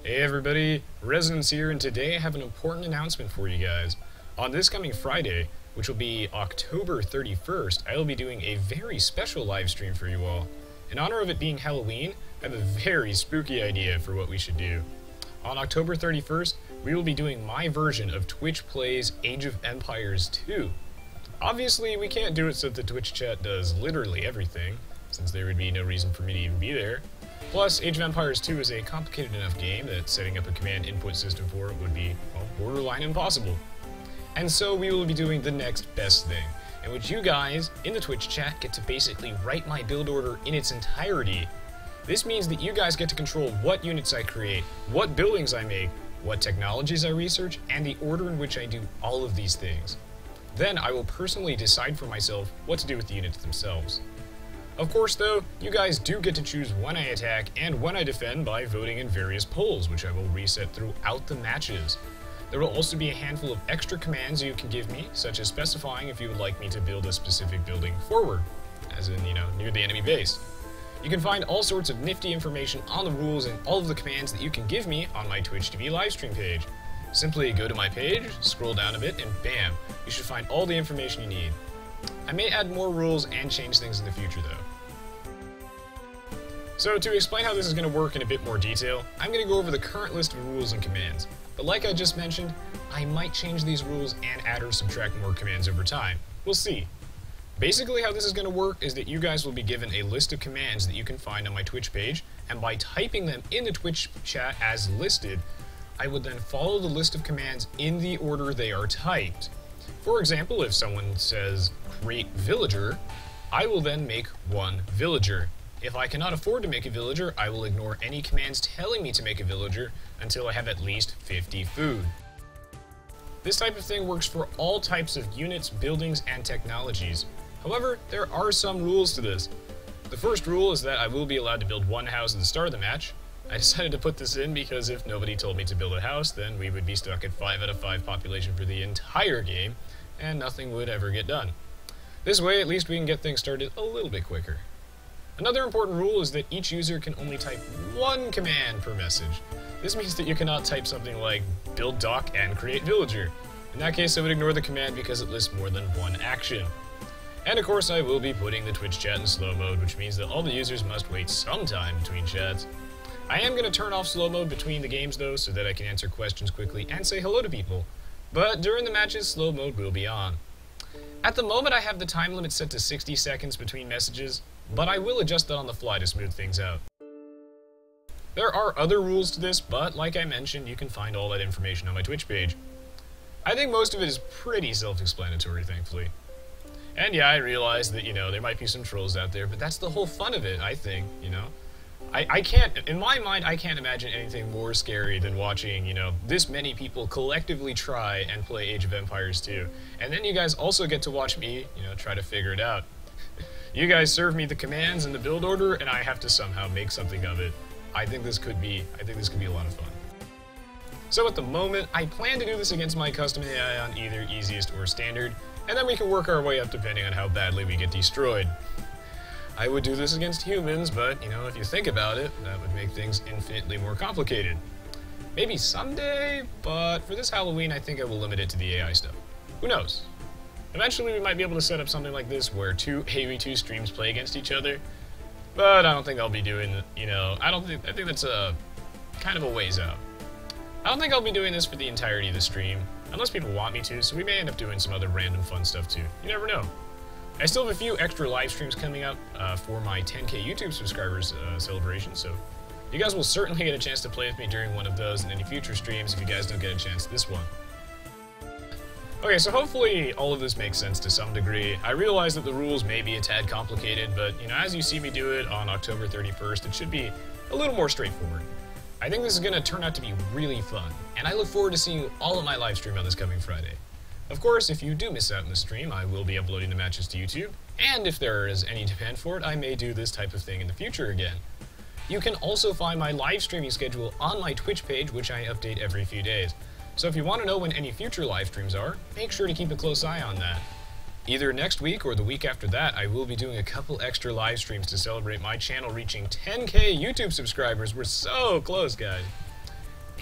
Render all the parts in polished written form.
Hey everybody, Resonance here, and today I have an important announcement for you guys. On this coming Friday, which will be October 31st, I will be doing a very special live stream for you all. In honor of it being Halloween, I have a very spooky idea for what we should do. On October 31st, we will be doing my version of Twitch Plays Age of Empires 2. Obviously, we can't do it so that the Twitch chat does literally everything, since there would be no reason for me to even be there. Plus, Age of Empires 2 is a complicated enough game that setting up a command input system for it would be, well, borderline impossible. And so we will be doing the next best thing, in which you guys, in the Twitch chat, get to basically write my build order in its entirety. This means that you guys get to control what units I create, what buildings I make, what technologies I research, and the order in which I do all of these things. Then I will personally decide for myself what to do with the units themselves. Of course, though, you guys do get to choose when I attack and when I defend by voting in various polls, which I will reset throughout the matches. There will also be a handful of extra commands you can give me, such as specifying if you would like me to build a specific building forward, as in, near the enemy base. You can find all sorts of nifty information on the rules and all of the commands that you can give me on my Twitch TV livestream page. Simply go to my page, scroll down a bit, and bam, you should find all the information you need. I may add more rules and change things in the future, though. So, to explain how this is going to work in a bit more detail, I'm going to go over the current list of rules and commands. But like I just mentioned, I might change these rules and add or subtract more commands over time. We'll see. Basically, how this is going to work is that you guys will be given a list of commands that you can find on my Twitch page, and by typing them in the Twitch chat as listed, I would then follow the list of commands in the order they are typed. For example, if someone says, create villager, I will then make one villager. If I cannot afford to make a villager, I will ignore any commands telling me to make a villager until I have at least 50 food. This type of thing works for all types of units, buildings, and technologies. However, there are some rules to this. The first rule is that I will be allowed to build one house at the start of the match. I decided to put this in because if nobody told me to build a house, then we would be stuck at 5 out of 5 population for the entire game, and nothing would ever get done. This way, at least we can get things started a little bit quicker. Another important rule is that each user can only type one command per message. This means that you cannot type something like build dock and create villager. In that case, I would ignore the command because it lists more than one action. And of course, I will be putting the Twitch chat in slow mode, which means that all the users must wait some time between chats. I am going to turn off slow mode between the games though, so that I can answer questions quickly and say hello to people. But during the matches, slow mode will be on. At the moment, I have the time limit set to 60 seconds between messages, but I will adjust that on the fly to smooth things out. There are other rules to this, but like I mentioned, you can find all that information on my Twitch page. I think most of it is pretty self-explanatory, thankfully. And yeah, I realize that, there might be some trolls out there, but that's the whole fun of it, I think, I can't, in my mind, I can't imagine anything more scary than watching, this many people collectively try and play Age of Empires 2. And then you guys also get to watch me, try to figure it out. You guys serve me the commands and the build order, and I have to somehow make something of it. I think this could be a lot of fun. So at the moment, I plan to do this against my custom AI on either easiest or standard, and then we can work our way up depending on how badly we get destroyed. I would do this against humans, but, if you think about it, that would make things infinitely more complicated. Maybe someday, but for this Halloween, I think I will limit it to the AI stuff. Who knows? Eventually, we might be able to set up something like this where two AV2 streams play against each other, but I don't think I'll be doing, I think that's kind of a ways out. I don't think I'll be doing this for the entirety of the stream, unless people want me to, so we may end up doing some other random fun stuff too. You never know. I still have a few extra live streams coming up for my 10K YouTube subscribers celebration, so you guys will certainly get a chance to play with me during one of those in any future streams if you guys don't get a chance this one. Okay, so hopefully all of this makes sense to some degree. I realize that the rules may be a tad complicated, but as you see me do it on October 31st, it should be a little more straightforward. I think this is going to turn out to be really fun, and I look forward to seeing you all in my live stream on this coming Friday. Of course, if you do miss out on the stream, I will be uploading the matches to YouTube, and if there is any demand for it, I may do this type of thing in the future again. You can also find my live streaming schedule on my Twitch page, which I update every few days. So if you want to know when any future live streams are, make sure to keep a close eye on that. Either next week or the week after that, I will be doing a couple extra live streams to celebrate my channel reaching 10K YouTube subscribers. We're so close, guys.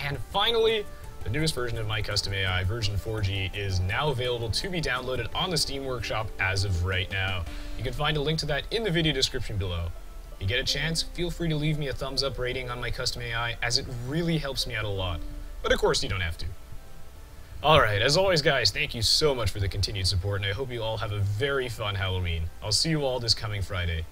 And finally, the newest version of My Custom AI, version 4G, is now available to be downloaded on the Steam Workshop as of right now. You can find a link to that in the video description below. If you get a chance, feel free to leave me a thumbs up rating on My Custom AI, as it really helps me out a lot. But of course, you don't have to. Alright, as always guys, thank you so much for the continued support, and I hope you all have a very fun Halloween. I'll see you all this coming Friday.